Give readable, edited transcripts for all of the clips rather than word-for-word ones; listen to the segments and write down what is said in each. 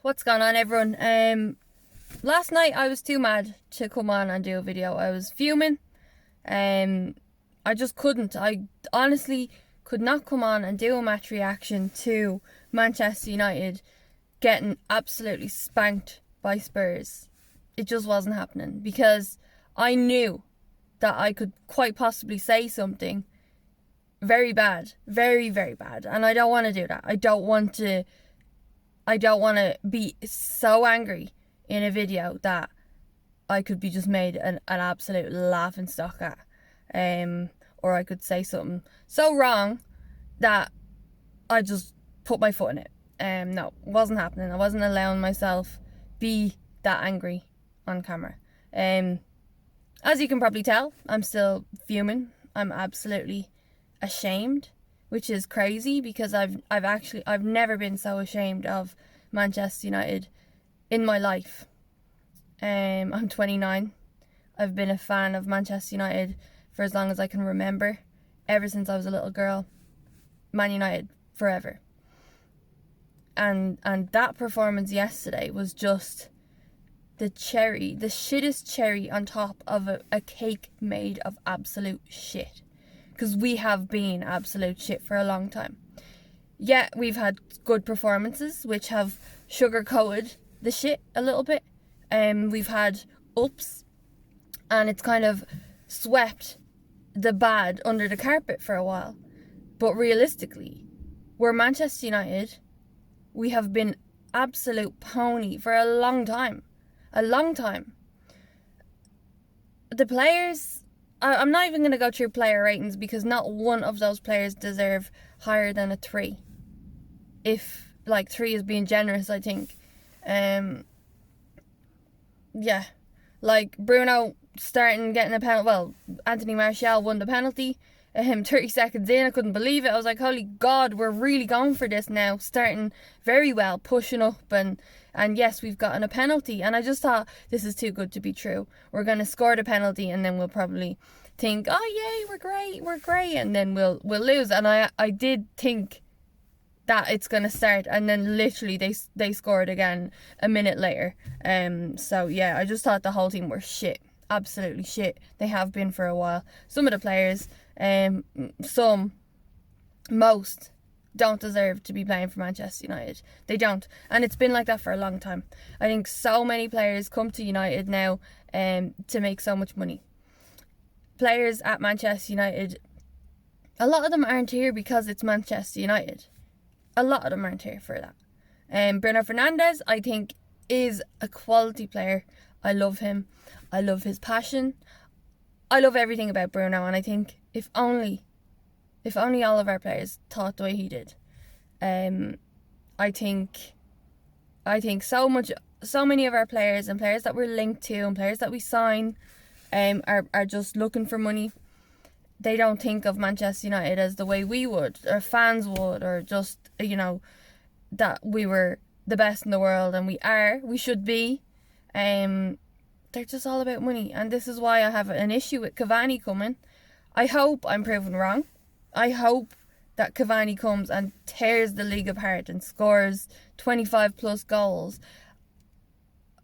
What's going on, everyone? Last night I was too mad to come on and do a video. I was fuming. I just couldn't. I honestly could not come on and do a match reaction to Manchester United getting absolutely spanked by Spurs. It just wasn't happening because I knew that I could quite possibly say something very bad, very, very bad, and I don't want to do that. I don't want to be so angry in a video that I could be just made an absolute laughing stock at. Or I could say something so wrong that I just put my foot in it. No, it wasn't happening. I wasn't allowing myself be that angry on camera. As you can probably tell, I'm still fuming. I'm absolutely ashamed, which is crazy because I've never been so ashamed of Manchester United in my life. I'm 29. I've been a fan of Manchester United for as long as I can remember, ever since I was a little girl. Man United forever. And that performance yesterday was just the shittest cherry on top of a cake made of absolute shit. Because we have been absolute shit for a long time. Yeah, we've had good performances which have sugar-coated the shit a little bit. We've had ups, and it's kind of swept the bad under the carpet for a while. But realistically, we're Manchester United. We have been absolute pony for a long time. A long time. The players, I'm not even going to go through player ratings because not one of those players deserve higher than a 3. If, 3 is being generous, I think. Yeah. Bruno starting getting a penalty. Well, Anthony Martial won the penalty. 30 seconds in, I couldn't believe it. I was like, holy God, we're really going for this now. Starting very well, pushing up, and yes, we've gotten a penalty. And I just thought, this is too good to be true. We're going to score the penalty and then we'll probably think, oh yay, we're great. And then we'll lose. And I did think that it's going to start, and then literally they scored again a minute later. So yeah, I just thought the whole team were shit. Absolutely shit. They have been for a while. Some of the players, most don't deserve to be playing for Manchester United. They don't. And it's been like that for a long time. I think so many players come to United now to make so much money. Players at Manchester United, a lot of them aren't here because it's Manchester United. A lot of them aren't here for that. Bruno Fernandes, I think, is a quality player. I love him. I love his passion. I love everything about Bruno, and I think if only all of our players thought the way he did, I think so many of our players and players that we're linked to and players that we sign are just looking for money. They don't think of Manchester United as the way we would, or fans would, or just, that we were the best in the world, and we should be. They're just all about money, and this is why I have an issue with Cavani coming. I hope I'm proven wrong. I hope that Cavani comes and tears the league apart and scores 25 plus goals.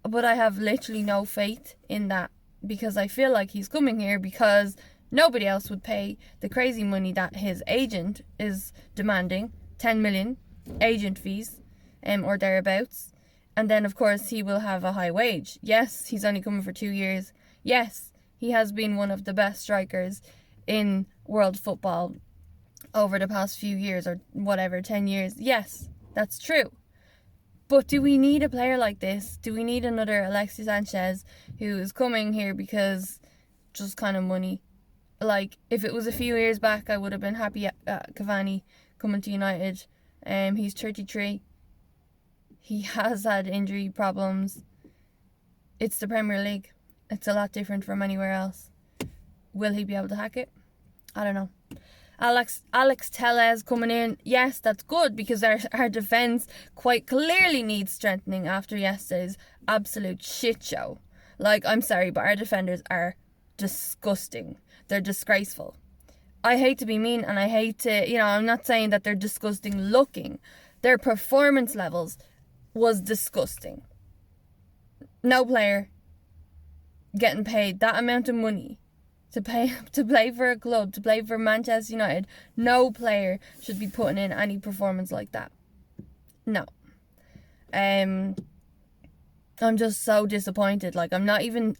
But I have literally no faith in that, because I feel like he's coming here because nobody else would pay the crazy money that his agent is demanding, 10 million agent fees, or thereabouts. And then, of course, he will have a high wage. Yes, he's only coming for 2 years. Yes, he has been one of the best strikers in world football over the past few years, or whatever, 10 years. Yes, that's true. But do we need a player like this? Do we need another Alexis Sanchez who is coming here because just kind of money? If it was a few years back, I would have been happy at Cavani coming to United. He's 33. He has had injury problems. It's the Premier League. It's a lot different from anywhere else. Will he be able to hack it? I don't know. Alex Tellez coming in. Yes, that's good, because our defence quite clearly needs strengthening after yesterday's absolute shit show. I'm sorry, but our defenders are disgusting. They're disgraceful. I hate to be mean, and I hate to, I'm not saying that they're disgusting looking. Their performance levels was disgusting. No player getting paid that amount of money to play for a club, to play for Manchester United. No player should be putting in any performance like that. No. I'm just so disappointed. Like, I'm not even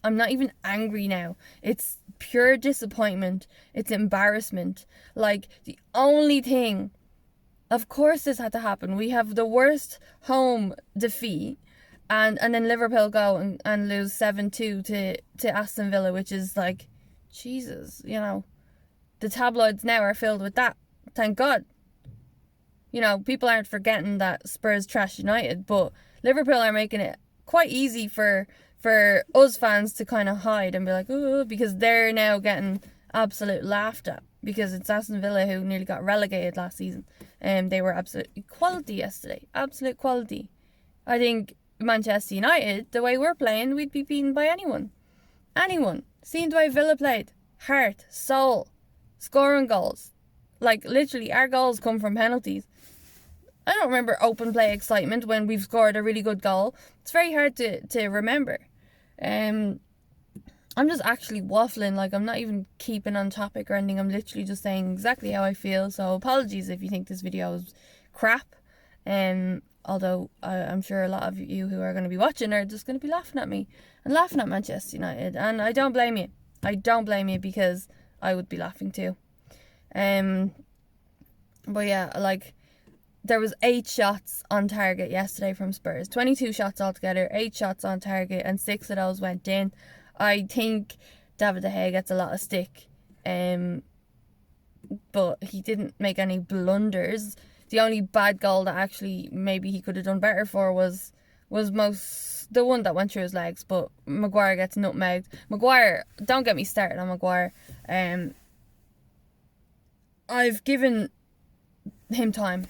angry now. It's pure disappointment. It's embarrassment. Like, the only thing, of course this had to happen. We have the worst home defeat, and then Liverpool go and lose 7-2 to Aston Villa, which is like, Jesus, you know, the tabloids now are filled with that. Thank God. You know, people aren't forgetting that Spurs trashed United, but Liverpool are making it quite easy for us fans to kind of hide and be like, oh, because they're now getting absolute laughed at, because it's Aston Villa who nearly got relegated last season. They were absolute quality yesterday. Absolute quality. I think Manchester United, the way we're playing, we'd be beaten by anyone. Anyone. Seeing the way Villa played. Heart, soul, scoring goals. Like, literally, our goals come from penalties. I don't remember open play excitement when we've scored a really good goal. It's very hard to remember. I'm just actually waffling. Like, I'm not even keeping on topic or anything. I'm literally just saying exactly how I feel. So apologies if you think this video is crap. Although I'm sure a lot of you who are going to be watching are just going to be laughing at me and laughing at Manchester United. And I don't blame you. I don't blame you, because I would be laughing too. But yeah, like, there was 8 shots on target yesterday from Spurs. 22 shots altogether, 8 shots on target, and 6 of those went in. I think David De Gea gets a lot of stick, but he didn't make any blunders. The only bad goal that actually maybe he could have done better for was the one that went through his legs, but Maguire gets nutmegged. Maguire, don't get me started on Maguire. I've given him time,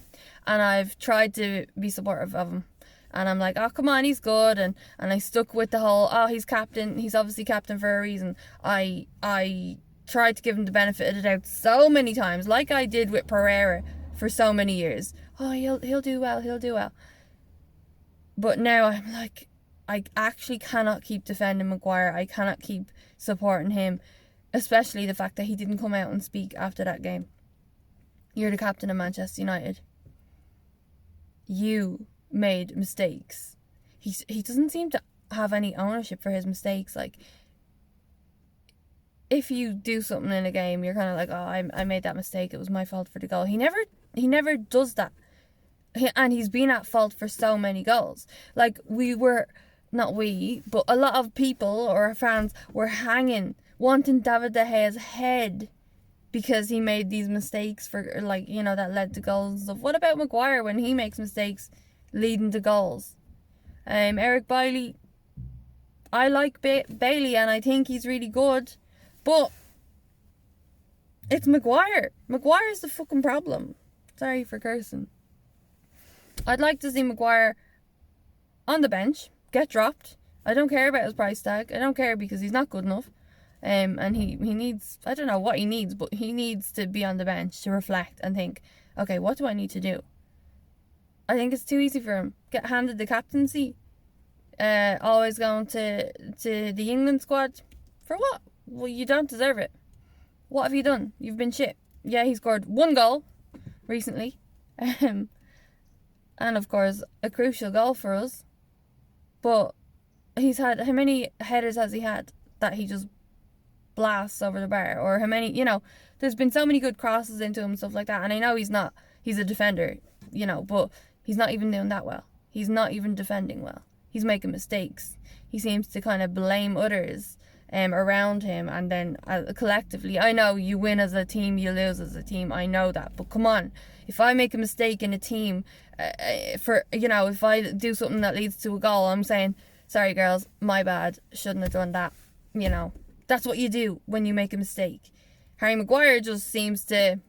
and I've tried to be supportive of him, and I'm like, oh, come on, he's good, and I stuck with the whole, oh, he's captain, he's obviously captain for a reason. I tried to give him the benefit of the doubt so many times, like I did with Pereira for so many years. Oh, he'll do well. But now I'm like, I actually cannot keep defending Maguire. I cannot keep supporting him, especially the fact that he didn't come out and speak after that game. You're the captain of Manchester United. You made mistakes. He doesn't seem to have any ownership for his mistakes. Like, if you do something in a game, you're kind of like, oh, I made that mistake, it was my fault for the goal. He never does that. And he's been at fault for so many goals. Like, not we, but a lot of people or fans were wanting David De Gea's head because he made these mistakes for, like, you know, that led to goals and stuff. What about Maguire when he makes mistakes leading to goals? Eric Bailly, I like Bailey and I think he's really good, but it's Maguire. Maguire's the fucking problem. Sorry for cursing. I'd like to see Maguire on the bench, get dropped. I don't care about his price tag. I don't care, because he's not good enough. And he needs, I don't know what he needs, but he needs to be on the bench to reflect and think, okay, what do I need to do? I think it's too easy for him. Get handed the captaincy. Always going to the England squad. For what? Well, you don't deserve it. What have you done? You've been shit. Yeah, he scored 1 goal recently. And of course, a crucial goal for us. But he's had, how many headers has he had that he just blasts over the bar? Or how many, you know, there's been so many good crosses into him and stuff like that. And I know he's a defender, you know, but he's not even doing that well. He's not even defending well. He's making mistakes. He seems to kind of blame others around him, and then collectively, I know you win as a team, you lose as a team, I know that, but come on, if I make a mistake in a team, if I do something that leads to a goal, I'm saying, sorry girls, my bad, shouldn't have done that. You know, that's what you do when you make a mistake. Harry Maguire just seems to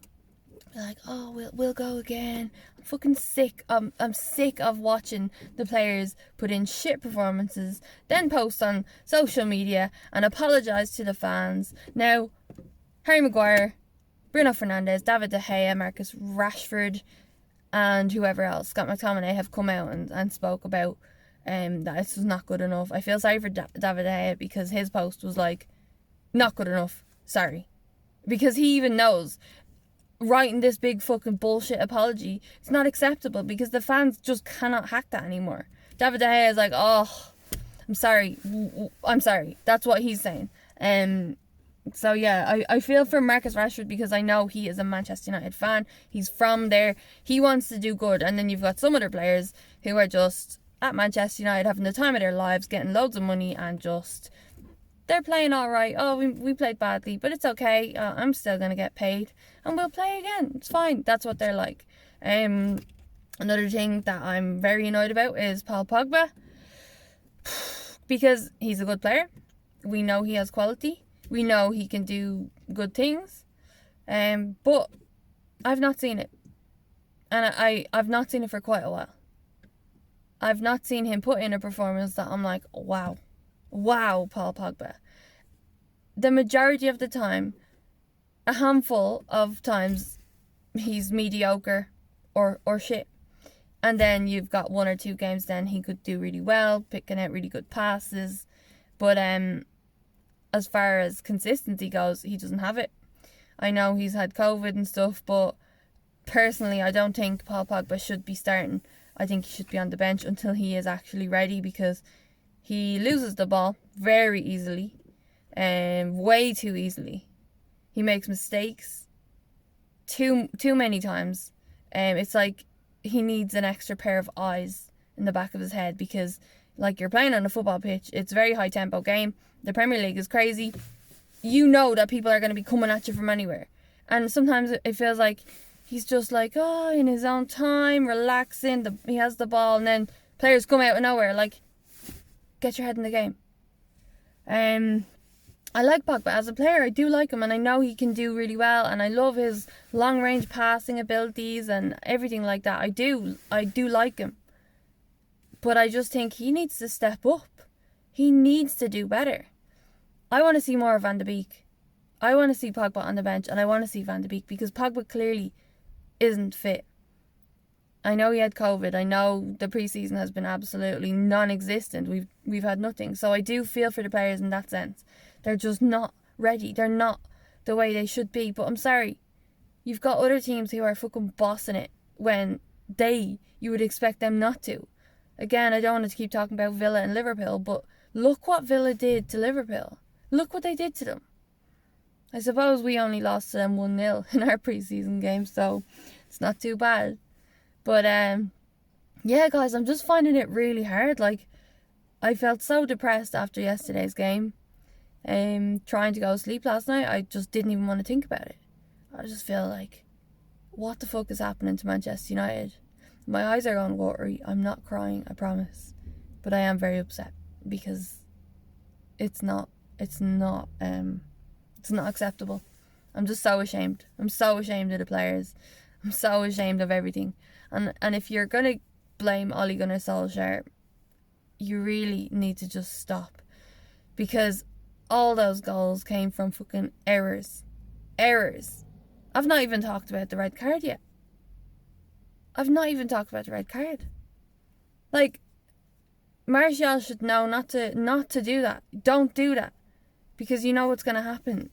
be like, oh, we'll go again. I'm fucking sick. I'm sick of watching the players put in shit performances, then post on social media and apologise to the fans. Now, Harry Maguire, Bruno Fernandes, David De Gea, Marcus Rashford, and whoever else, Scott McTominay, have come out and spoke about that it's just not good enough. I feel sorry for David De Gea because his post was like, not good enough, sorry. Because he even knows writing this big fucking bullshit apology, it's not acceptable because the fans just cannot hack that anymore. David De Gea is like, oh, I'm sorry. That's what he's saying. So yeah, I feel for Marcus Rashford because I know he is a Manchester United fan. He's from there. He wants to do good. And then you've got some other players who are just at Manchester United having the time of their lives, getting loads of money, and just, they're playing all right. Oh, we played badly, but it's okay. I'm still going to get paid and we'll play again. It's fine. That's what they're like. Another thing that I'm very annoyed about is Paul Pogba. Because he's a good player. We know he has quality. We know he can do good things. But I've not seen it. And I've not seen it for quite a while. I've not seen him put in a performance that I'm like, wow. Wow, Paul Pogba. The majority of the time, a handful of times, he's mediocre or shit. And then you've got 1 or 2 games then he could do really well, picking out really good passes. But as far as consistency goes, he doesn't have it. I know he's had COVID and stuff, but personally I don't think Paul Pogba should be starting. I think he should be on the bench until he is actually ready, because he loses the ball very easily, way too easily. He makes mistakes too many times. It's like he needs an extra pair of eyes in the back of his head, because like, you're playing on a football pitch. It's a very high tempo game. The Premier League is crazy. You know that people are going to be coming at you from anywhere. And sometimes it feels like he's just like, oh, in his own time, relaxing. He has the ball, and then players come out of nowhere. Like, get your head in the game. I like Pogba as a player. I do like him, and I know he can do really well, and I love his long range passing abilities and everything like that. I do like him, but I just think he needs to step up. He needs to do better. I want to see more of Van de Beek. I want to see Pogba on the bench, and I want to see Van de Beek, because Pogba clearly isn't fit. I know he had COVID. I know the preseason has been absolutely non-existent. We've had nothing. So I do feel for the players in that sense. They're just not ready. They're not the way they should be. But I'm sorry. You've got other teams who are fucking bossing it when you would expect them not to. Again, I don't want to keep talking about Villa and Liverpool, but look what Villa did to Liverpool. Look what they did to them. I suppose we only lost to them 1-0 in our preseason game, so it's not too bad. But yeah, guys, I'm just finding it really hard. Like, I felt so depressed after yesterday's game. Trying to go to sleep last night, I just didn't even want to think about it. I just feel like, what the fuck is happening to Manchester United? My eyes are going watery. I'm not crying, I promise. But I am very upset, because it's not acceptable. I'm just so ashamed. I'm so ashamed of the players. I'm so ashamed of everything. And if you're going to blame Ole Gunnar Solskjaer, you really need to just stop. Because all those goals came from fucking errors. Errors. I've not even talked about the red card yet. Like, Martial should know not to do that. Don't do that. Because you know what's going to happen.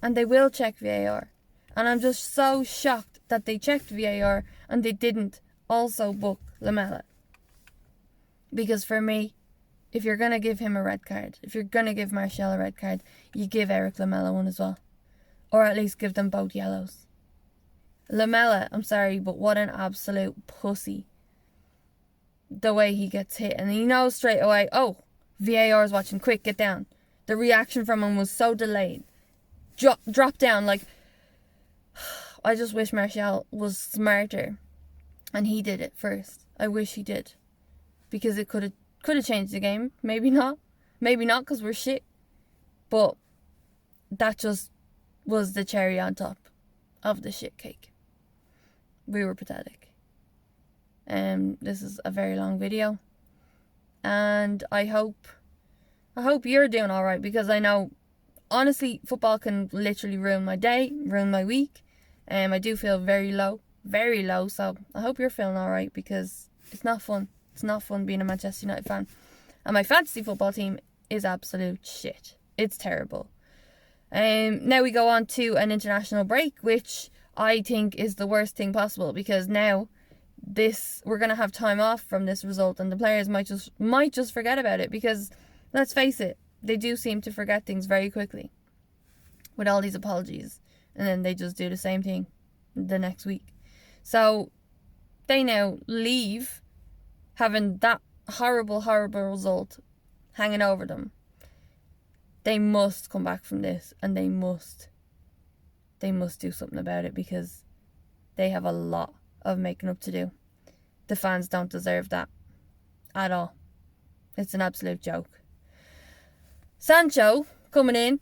And they will check VAR. And I'm just so shocked that they checked VAR and they didn't also book Lamela. Because for me, if you're going to give him a red card, if you're going to give Martial a red card, you give Eric Lamela one as well. Or at least give them both yellows. Lamela, I'm sorry, but what an absolute pussy. The way he gets hit. And he knows straight away, oh, VAR is watching, quick, get down. The reaction from him was so delayed. Drop down, like, I just wish Martial was smarter and he did it first. I wish he did, because it could have changed the game. Maybe not because we're shit, but that just was the cherry on top of the shit cake. We were pathetic. This is a very long video, and I hope you're doing all right, because I know, honestly, football can literally ruin my day, ruin my week. I do feel very low very low. So I hope you're feeling alright, because it's not fun. It's not fun being a Manchester United fan. And my fantasy football team is absolute shit. It's terrible. Now we go on to an international break, which I think is the worst thing possible, because now we're going to have time off from this result, and the players might just forget about it, because let's face it, they do seem to forget things very quickly with all these apologies, and then they just do the same thing the next week. So they now leave having that horrible result hanging over them. They must come back from this, and they must do something about it, because they have a lot of making up to do. The fans don't deserve that at all. It's an absolute joke. Sancho coming in,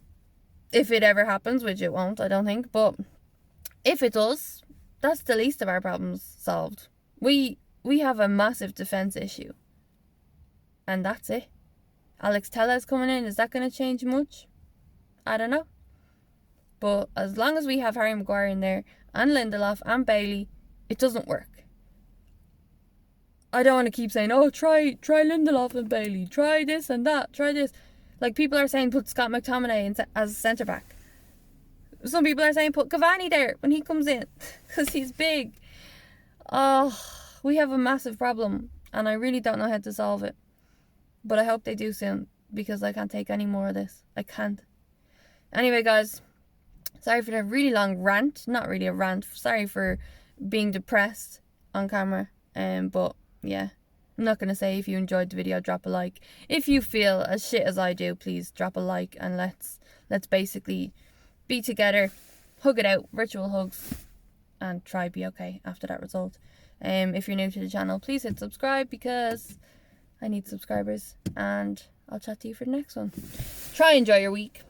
if it ever happens, which it won't, I don't think, but if it does, that's the least of our problems solved. We have a massive defence issue, and that's it. Alex Telles coming in, is that going to change much? I don't know. But as long as we have Harry Maguire in there, and Lindelof and Bailey, it doesn't work. I don't want to keep saying, oh, try Lindelof and Bailey, try this and that, try this. Like, people are saying put Scott McTominay as centre back. Some people are saying put Cavani there when he comes in, because he's big. Oh, we have a massive problem, and I really don't know how to solve it. But I hope they do soon, because I can't take any more of this. I can't. Anyway, guys, sorry for the really long rant. Not really a rant. Sorry for being depressed on camera. But yeah, I'm not going to say if you enjoyed the video, drop a like. If you feel as shit as I do, please drop a like, and let's basically be together, hug it out, virtual hugs, and try be okay after that result. If you're new to the channel, please hit subscribe, because I need subscribers, and I'll chat to you for the next one. Try enjoy your week.